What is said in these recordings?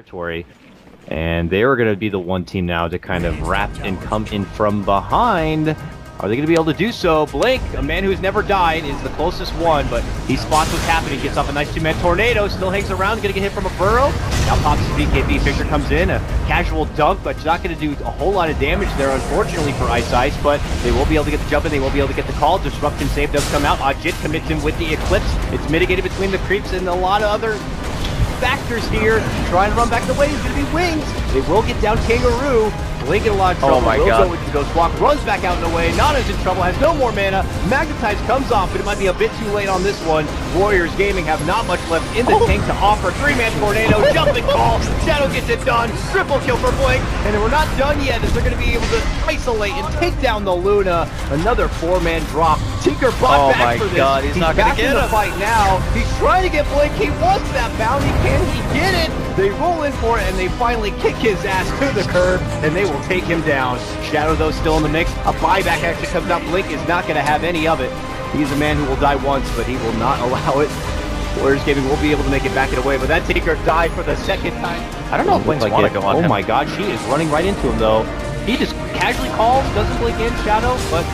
territory, and they are going to be the one team now to kind of wrap and come in from behind. Are they going to be able to do so? Blink, a man who's never died, is the closest one, but he spots what's happening, gets off a nice two-man tornado, still hangs around, going to get hit from a burrow. Now pops his BKB, Fisher comes in, a casual dunk, but it's not going to do a whole lot of damage there, unfortunately, for Ice, but they will be able to get the jump in, they will be able to get the call. Disruption save does come out. Ajit commits him with the Eclipse. It's mitigated between the creeps and a lot of other factors here. Trying to run back the way is going to be Wings. They will get down Kangaroo. Blink in a lot of trouble. Oh my God. God. Go into the Ghost Walk, runs back out in the way. Nana's in trouble, has no more mana. Magnetize comes off, but it might be a bit too late on this one. Warriors Gaming have not much left in the tank to offer. Three-man tornado, jumping call. Shadow gets it done. Triple kill for Blink. And we're not done yet, as they're going to be able to isolate and take down the Luna. Another four-man drop. Tinker bought back for this. God, he's not going to get in him. the fight now. He's trying to get Blink. He wants that bounty. Can he get it? They roll in for it, and they finally kick his ass to the curb, and they will take him down. Shadow, though, still in the mix. A buyback actually comes out. Blink is not going to have any of it. He's a man who will die once, but he will not allow it. Warriors Gaming will be able to make it back and away, but that Tinker died for the second time. I don't know if Blink's want to go on him. Oh my God, she is running right into him, though. He just casually calls, doesn't blink in, Shadow, but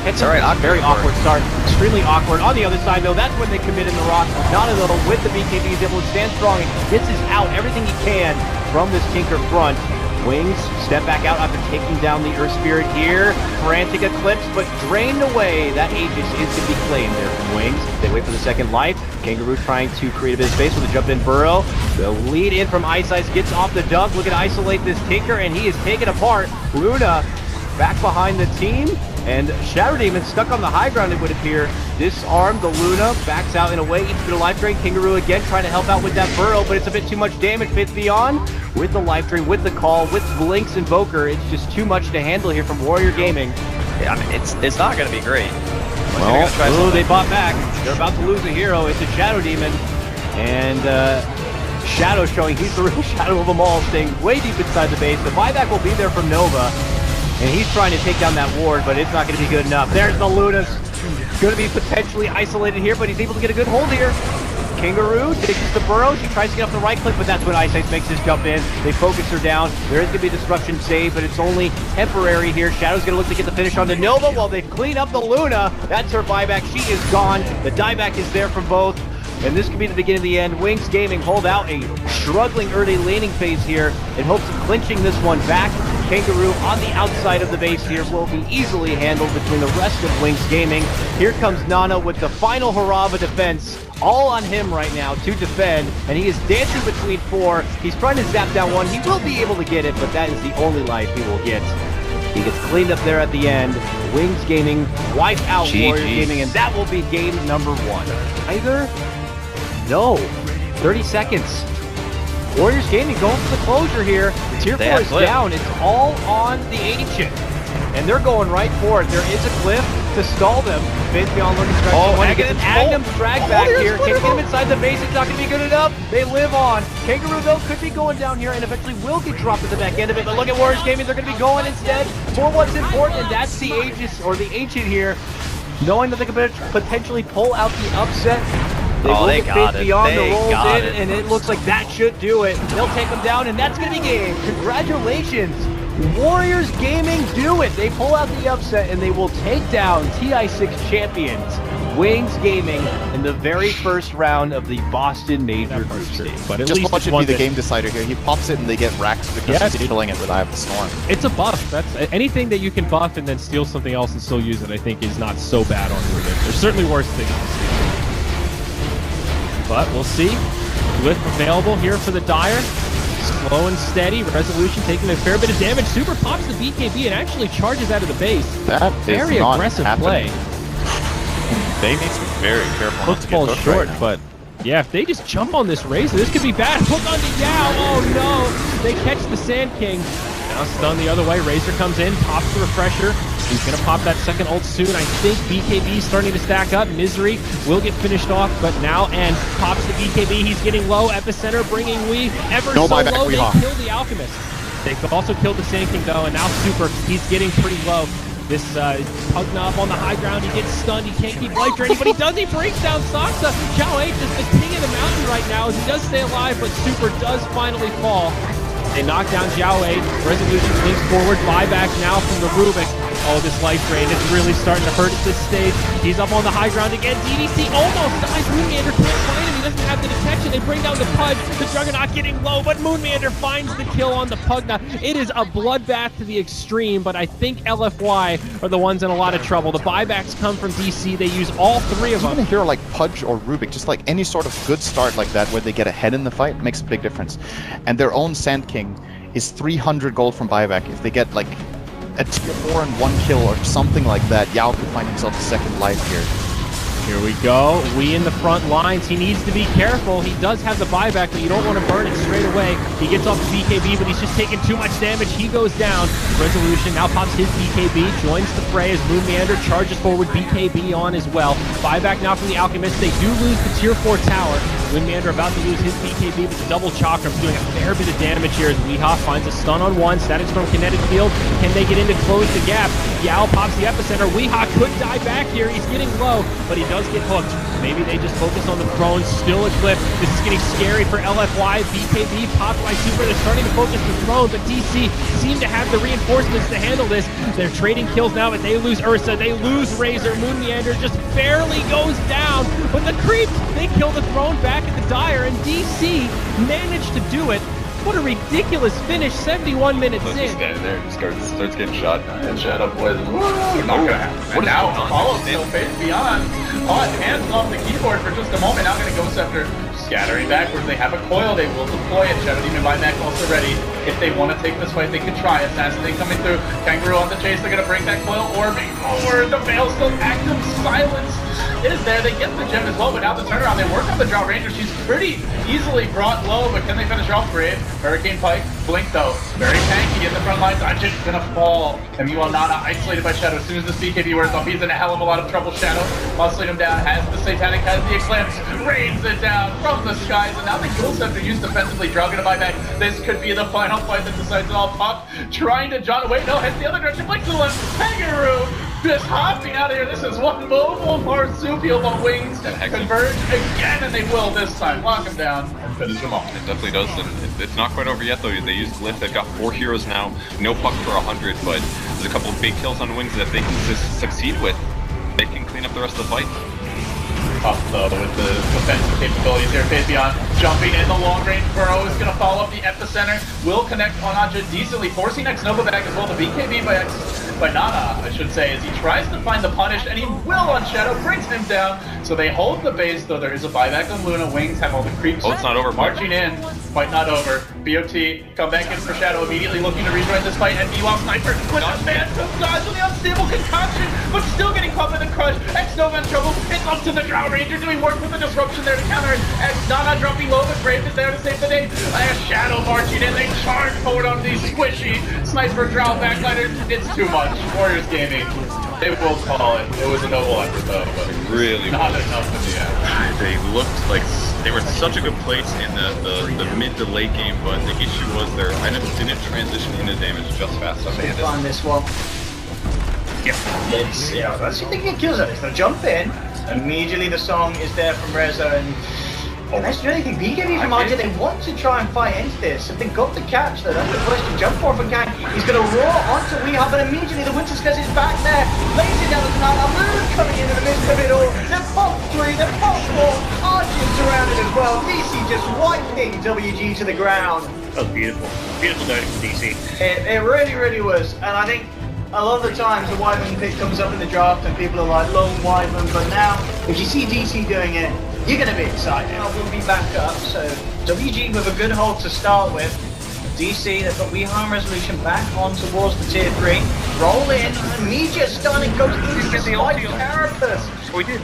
it's all right. Very awkward start. Extremely awkward. On the other side, though, that's when they commit in the rock. Nana, though, with the BKB, is able to stand strong and gets his out everything he can from this Tinker front. Wings step back out after taking down the Earth Spirit here. Frantic Eclipse, but drained away. That Aegis is to be claimed there from Wings. They wait for the second life. Kangaroo trying to create a bit of space with a jump-in burrow. The lead in from Ice gets off the dunk. Look at isolate this Tinker, and he is taken apart. Luna back behind the team. And Shadow Demon stuck on the high ground, it would appear. Disarmed, the Luna backs out in a way, eats a bit of life drain. Kangaroo again trying to help out with that burrow, but it's a bit too much damage. Fits beyond with the life drain, with the call, with Blink's Invoker. It's just too much to handle here from Warrior Gaming. Yeah, I mean, it's not going to be great. Well, they bought back. They're about to lose a hero. It's a Shadow Demon. And Shadow showing he's the real shadow of them all, staying way deep inside the base. The buyback will be there from Nova. And he's trying to take down that ward, but it's not going to be good enough. There's the Luna's going to be potentially isolated here, but he's able to get a good hold here. Kangaroo takes the burrow. She tries to get off the right click, but that's when Ice makes his jump in. They focus her down. There is going to be a disruption save, but it's only temporary here. Shadow's going to look to get the finish on the Nova while they clean up the Luna. That's her buyback. She is gone. The dieback is there from both. And this could be the beginning of the end. Wings Gaming hold out a struggling early laning phase here in hopes of clinching this one back. Kangaroo on the outside of the base here will be easily handled between the rest of Wings Gaming. Here comes Nana with the final hurrah of a defense. All on him right now to defend, and he is dancing between four. He's trying to zap down one. He will be able to get it, but that is the only life he will get. He gets cleaned up there at the end. Wings Gaming wipe out Warrior Gaming, and that will be game number one. Either? No. 30 seconds. Warriors Gaming going for the closure here. Tier 4 is down. It's all on the Ancient. And they're going right for it. There is a cliff to stall them. Phase beyond looking strike. Oh, Agnum's drag back here. Can he get him inside the base? It's not going to be good enough. They live on. Kangaroo, though, could be going down here and eventually will get dropped at the back end of it. But look at Warriors Gaming. They're going to be going instead for what's important, and that's the Aegis, or the Ancient here. Knowing that they could potentially pull out the upset. They got it. Beyond the rolls in, and it looks like that should do it. They'll take them down, and that's going to be game. Congratulations. Warriors Gaming do it. They pull out the upset, and they will take down TI6 champions, Wings Gaming, in the very first round of the Boston Major Group Stage. But at least watch it be the game decider here. He pops it, and they get racked because he's killing it with Eye of the Storm. It's a buff. That's anything that you can buff and then steal something else and still use it. I think is not so bad on Rubik. There's certainly worse things. But we'll see. Glyph available here for the Dire. Slow and steady. Resolution taking a fair bit of damage. Super pops the BKB and actually charges out of the base. That very aggressive play. They need to be very careful. Looks ball short, but yeah, if they just jump on this Razor, this could be bad. Hook on the Yao. Oh no! They catch the Sand King. Now stun the other way. Razor comes in, pops the refresher. He's going to pop that second ult soon. I think BKB is starting to stack up. Misery will get finished off, but now and pops the BKB. He's getting low. Epicenter bringing Wee ever so low. They kill the Alchemist. They've also killed the Sand King though, and now Super, he's getting pretty low. This Pugna up on the high ground. He gets stunned. He can't keep life draining, but he does. He breaks down Saksa. Zhao H is the king of the mountain right now as he does stay alive, but Super does finally fall. They knock down Zhao H. Resolution links forward. Buyback now from the Rubik. Oh, this life drain is really starting to hurt at this stage. He's up on the high ground again. DDC almost dies. Moonmeander can't find him. He doesn't have the detection. They bring down the Pudge. The Juggernaut getting low, but Moonmeander finds the kill on the Pugna. It is a bloodbath to the extreme, but I think LFY are the ones in a lot of trouble. The buybacks come from DC. They use all three of them. Even a hero like Pudge or Rubik, just like any sort of good start like that where they get ahead in the fight, makes a big difference. And their own Sand King is 300 gold from buyback. If they get like a tier 4 and 1 kill or something like that, Yao could find himself a second life here. Here we go. We in the front lines. He needs to be careful. He does have the buyback, but you don't want to burn it straight away. He gets off the BKB, but he's just taking too much damage. He goes down. Resolution now pops his BKB, joins the fray as Moonmeander charges forward, BKB on as well. Buyback now from the Alchemist. They do lose the tier 4 tower. Moonmeander about to lose his BKB, but the double Chakram's doing a fair bit of damage here as Weehaw finds a stun on one. Static Storm Kinetic Field. Can they get in to close the gap? Yao pops the epicenter. Weehaw could die back here. He's getting low, but he does get hooked. Maybe they just focus on the throne. Still a clip. This is getting scary for LFY. BKB popped by Super. They're starting to focus the throne, but DC seem to have the reinforcements to handle this. They're trading kills now, but they lose Ursa. They lose Razor. Moonmeander just barely goes down, but the creep, they kill the throne back at the Dire, and DC managed to do it. What a ridiculous finish, 71 minutes in. Just standing there, starts getting shot, and Shadow Boys, woo, not gonna happen. And now, Apollo still face beyond, on hands off the keyboard for just a moment, now gonna Ghost Scepter, scattering backwards. They have a coil, they will deploy it. Shadow Demon buyback also ready. If they want to take this fight, they could try. Assassinate coming through, Kangaroo on the chase, they're gonna break that coil, orbing forward, the veil still active, silence is there. They get the gem as well, but now the turnaround, they work on the Drow Ranger. She's pretty easily brought low, but can they finish her off? Brave. Hurricane Pike, Blink though, very tanky in the front line. Dungeon's gonna fall. MU Nana isolated by Shadow. As soon as this BKB wears off, he's in a hell of a lot of trouble. Shadow muscling him down, has the Satanic, has the Eclipse, rains it down from the skies, and now the Ghoul Scepter used defensively. Drow gonna buy back. This could be the final fight that decides it all. Puck trying to John away. No, hits the other direction. Blink to the left. Kangaroo just hopping out of here. This is one mobile marsupial, but wings converge again, and they will this time. Lock him down and finish him off. It definitely does, and it's not quite over yet though. They used Glyph, they've got 4 heroes now, no Puck for 100, but there's a couple of big kills on wings that if they can succeed with, they can clean up the rest of the fight. Tough though with the defensive capabilities here. Fabian jumping in the long range burrow is going to follow up the epicenter. Will connect on Anja decently, forcing X Nova back as well. The BKB by Nana, I should say, as he tries to find the punish, and he will on Shadow, brings him down. So they hold the base, though there is a buyback on Luna. Wings have all the creeps. Oh, it's not over. Marching in, quite not over. BOT come back in for Shadow, immediately looking to rejoin this fight, and Ewok Sniper with a phantom dodge on the unstable concoction, but still getting caught by the crush. X Nova in trouble. It's up to the Drow Ranger doing work with the disruption there to counter it. X Nana dropping low, but Brave is there to save the day. Shadow marching in, they charge forward on these squishy Sniper Drow backliners. It's too much. Warriors Gaming, they will call it. It was a noble effort though, but really not enough in the end. They looked like they were in such a good place in the mid to late game, but the issue was their items didn't transition into damage just fast enough. On this one. Yeah, it's, that's the thing that kills it. It's gonna jump in. Immediately the song is there from Reza, and that's the only thing. BKB from RJ, they want to try and fight into this. If they got the catch though, that's the question. Jump for Kang. He's gonna roar onto Weehaw, but immediately the Winter Scuzz is back there. Lays it down the canal. Moon coming in the midst of it all. The pop 3, the pop 4. RJ surrounded as well. DC just wiping WG to the ground. That was beautiful. Beautiful Dota from DC. It really, really was. And I think a lot of the times the Wyvern pick comes up in the draft and people are like, lone Wyvern, but now if you see DC doing it, you're going to be excited. Now we'll be back up, so WG with a good hold to start with. DC, they've got Weehaw Resolution back on towards the tier 3. Roll in, immediate stun, and goes into the white carapace. Oh, he did.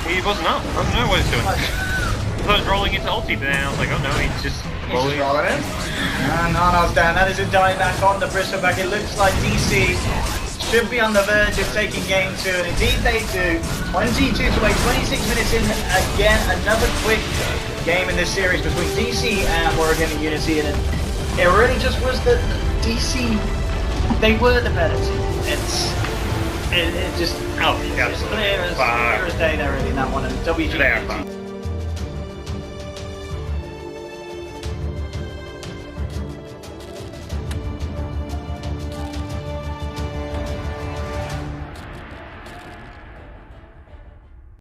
He wasn't up. I don't know what he's doing. I thought he was rolling into ulti, but then I was like, oh no, he's just rolling. Rolling in. And Nana's down. That is a dieback on the Bristleback. It looks like DC should be on the verge of taking game 2, and indeed they do. 22 to 8, 26 minutes in. Again, another quick game in this series between DC and Oregon and Unity, and it really just was that DC, they were the better team. It just, Oh, it's yeah. clear as day there really in that one. And WG. They are fun.